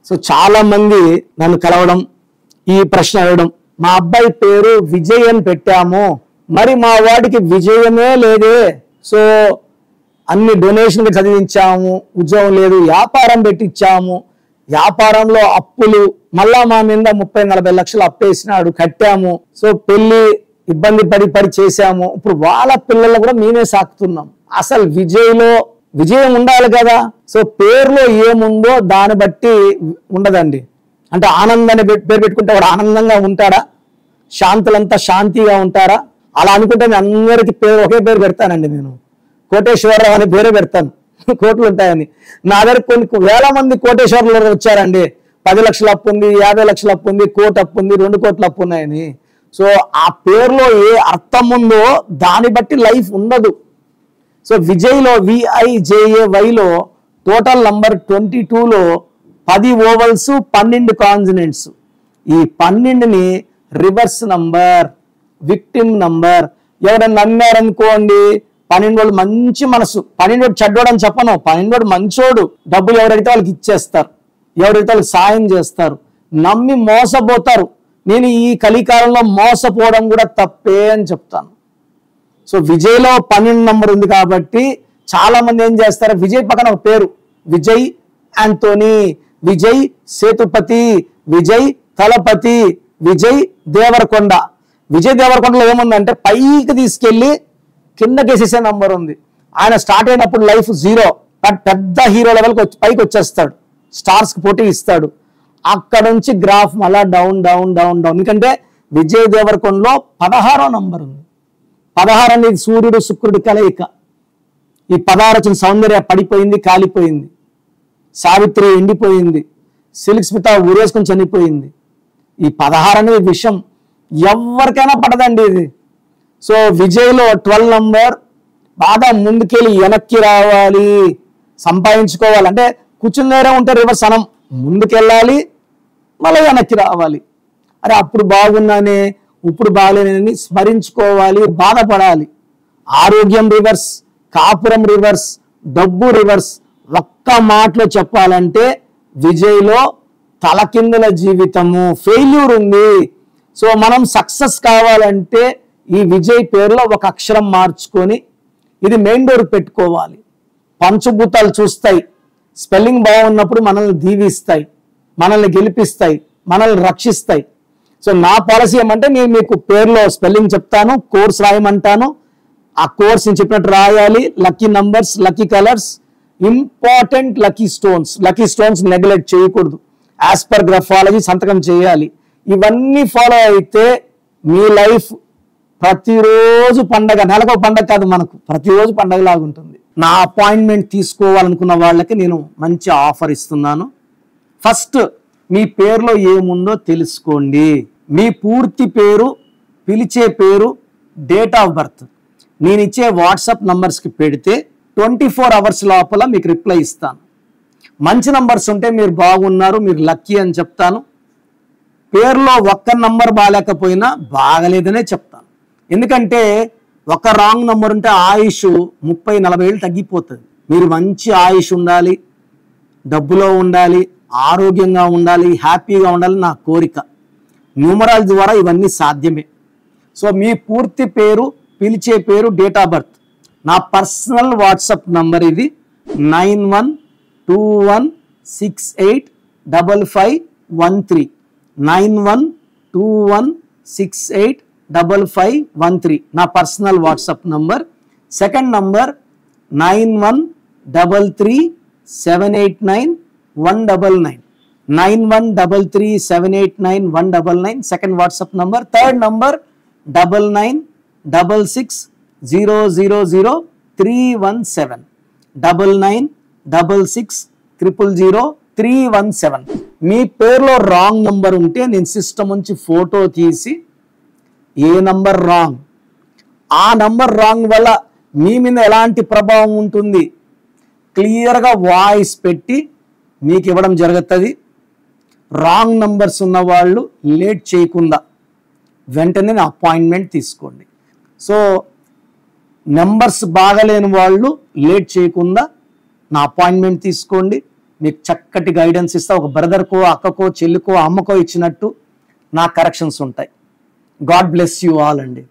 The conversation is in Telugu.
సో చాలా మంది నన్ను కలవడం, ఈ ప్రశ్న అడగడం, మా అబ్బాయి పేరు విజయ్ అని పెట్టాము, మరి మా వాడికి విజయమే లేదే, సో అన్ని డొనేషన్కి చదివించాము, ఉద్యోగం లేదు, వ్యాపారం పెట్టించాము, వ్యాపారంలో అప్పులు, మళ్ళా మా మీద 30-40 లక్షలు అప్పేసినాడు, కట్టాము, సో పెళ్లి ఇబ్బంది పడి చేశాము, ఇప్పుడు వాళ్ళ పిల్లలు కూడా మేమే సాకుతున్నాం. అసలు విజయ్లో విజయం ఉండాలి కదా. సో పేరులో ఏముందో దాన్ని బట్టి ఉండదండి. అంటే ఆనందాన్ని పేరు పెట్టుకుంటే వాడు ఆనందంగా ఉంటాడా, శాంతులంతా శాంతిగా ఉంటారా? అలా అనుకుంటే నేను అందరికీ ఒకే పేరు పెడతానండి. నేను కోటేశ్వరరావు అనే పేరే పెడతాను, కోట్లు ఉంటాయని. నా దగ్గర కొన్ని వేల మంది కోటేశ్వరులు వచ్చారండి. 10 లక్షల అప్పు ఉంది, 50 లక్షల అప్పు ఉంది, 1 కోటి అప్పు ఉంది, 2 కోట్ల అప్పు ఉన్నాయని. సో ఆ పేరులో ఏ అర్థం ఉందో దాన్ని బట్టి లైఫ్ ఉండదు. సో విజయ్లో VIJAYలో టోటల్ నంబర్ 22లో 10 ఓవల్స్ 12 కాన్సనెంట్స్. ఈ 12ని రివర్స్ నంబర్, విక్టిమ్ నంబర్. ఎవరైనా నమ్మారనుకోండి, 12 మంచి మనసు, 12 చెడ్డోడు అని చెప్పను, 12 మంచోడు. డబ్బులు ఎవరైతే వాళ్ళకి ఇచ్చేస్తారు, ఎవరైతే వాళ్ళకి సాయం చేస్తారు, నమ్మి మోసపోతారు. నేను ఈ కలికాలంలో మోసపోవడం కూడా తప్పే అని చెప్తాను. సో విజయ్లో 12 నంబర్ ఉంది కాబట్టి చాలా మంది ఏం చేస్తారు, విజయ్ పక్కన ఒక పేరు విజయ్ యాంటోనీ, విజయ్ సేతుపతి, విజయ్ తలపతి, విజయ్ దేవరకొండ. విజయ్ దేవరకొండలో ఏముందంటే పైకి తీసుకెళ్లి కిందకేసేసే నంబర్ ఉంది. ఆయన స్టార్ట్ అయినప్పుడు లైఫ్ 0, బట్ పెద్ద హీరో లెవెల్కి పైకి వచ్చేస్తాడు, స్టార్స్కి పోటీ ఇస్తాడు. అక్కడ నుంచి గ్రాఫ్ మళ్ళా డౌన్ డౌన్ డౌన్ డౌన్. ఎందుకంటే విజయ్ దేవరకొండలో 16వ నంబర్ ఉంది. 16 అనేది సూర్యుడు శుక్రుడి కలయిక. ఈ 16 వచ్చిన సౌందర్య పడిపోయింది, కాలిపోయింది. సావిత్రి ఎండిపోయింది, సిల్క్ స్మిత ఊరేసుకొని చనిపోయింది. ఈ 16 అనేది విషయం, ఎవరికైనా పడదండి ఇది. సో విజయ్లో 12 నంబర్ బాగా ముందుకెళ్ళి వెనక్కి రావాలి, సంపాదించుకోవాలి. అంటే కూర్చుని దగ్గర ఉంటే రివర్స్ అనం, ముందుకెళ్ళాలి మళ్ళీ వెనక్కి రావాలి. అరే అప్పుడు బాగున్నానే, ఇప్పుడు బాగాలేనని స్మరించుకోవాలి, బాధపడాలి. ఆరోగ్యం రివర్స్, కాపురం రివర్స్, డబ్బు రివర్స్. ఒక్క మాటలో చెప్పాలంటే విజయ్లో తలకిందుల జీవితము, ఫెయిల్యూర్ ఉంది. సో మనం సక్సెస్ కావాలంటే ఈ విజయ్ పేరులో ఒక అక్షరం మార్చుకొని ఇది మెయిన్ డోర్ పెట్టుకోవాలి. పంచభూతాలు చూస్తాయి, స్పెల్లింగ్ బాగున్నప్పుడు మనల్ని దీవిస్తాయి, మనల్ని గెలిపిస్తాయి, మనల్ని రక్షిస్తాయి. సో నా పాలసీ ఏమంటే నేను మీకు పేరులో స్పెల్లింగ్ చెప్తాను, కోర్స్ రాయమంటాను. ఆ కోర్స్ నేను చెప్పినట్టు రాయాలి. Lucky numbers, lucky colours, important lucky stones. Lucky stones neglect చేయకూడదు. యాజ్ పర్ గ్రఫాలజీ సంతకం చేయాలి. ఇవన్నీ ఫాలో అయితే మీ లైఫ్ ప్రతిరోజు పండగ, నెలకు పండగ కాదు, మనకు ప్రతిరోజు పండగ లాగుంటుంది. నా అపాయింట్మెంట్ తీసుకోవాలనుకున్న వాళ్ళకి నేను మంచి ఆఫర్ ఇస్తున్నాను. ఫస్ట్ మీ పేరులో ఏముందో తెలుసుకోండి. మీ పూర్తి పేరు, పిలిచే పేరు, డేట్ ఆఫ్ బర్త్ నేను ఇచ్చే వాట్సాప్ నంబర్స్కి పెడితే 24 అవర్స్ లోపల మీకు రిప్లై ఇస్తాను. మంచి నంబర్స్ ఉంటే మీరు బాగున్నారు, మీరు లక్కీ అని చెప్తాను. పేరులో ఒక్క నంబర్ బాగాలేకపోయినా బాగలేదనే చెప్తాను. ఎందుకంటే ఒక రాంగ్ నంబర్ ఉంటే ఆయుష్ 30-40 ఏళ్ళు తగ్గిపోతుంది. మీరు మంచి ఆయుష్ ఉండాలి, డబ్బులో ఉండాలి, ఆరోగ్యంగా ఉండాలి, హ్యాపీగా ఉండాలి నా కోరిక. న్యూమరాలజీ ద్వారా ఇవన్నీ సాధ్యమే. సో మీ పూర్తి పేరు, పిలిచే పేరు, డేట్ ఆఫ్ బర్త్. నా పర్సనల్ వాట్సాప్ నంబర్ ఇది 9121685513 9121685513 నా personal WhatsApp number. Second number 9133789199 9133789199 second WhatsApp number. Third number 9966000317 9966000317. మీ పేరులో రాంగ్ నంబర్ ఉంటే నేను సిస్టమ్ నుంచి ఫోటో తీసి ఏ నంబర్ రాంగ్, ఆ నంబర్ రాంగ్ వల్ల మీ మీద ఎలాంటి ప్రభావం ఉంటుంది క్లియర్గా వాయిస్ పెట్టి మీకు ఇవ్వడం జరుగుతుంది. రాంగ్ నంబర్స్ ఉన్న వాళ్ళు లేట్ చేయకుండా వెంటనే నా అపాయింట్మెంట్ తీసుకోండి. సో నెంబర్స్ బాగలేని వాళ్ళు లేట్ చేయకుండా నా అపాయింట్మెంట్ తీసుకోండి. మీకు చక్కటి గైడెన్స్ ఇస్తా. ఒక బ్రదర్కో, అక్కకో, చెల్లికో, అమ్మకో ఇచ్చినట్టు నా కరెక్షన్స్ ఉంటాయి. గాడ్ బ్లెస్ యూ ఆల్ అండి.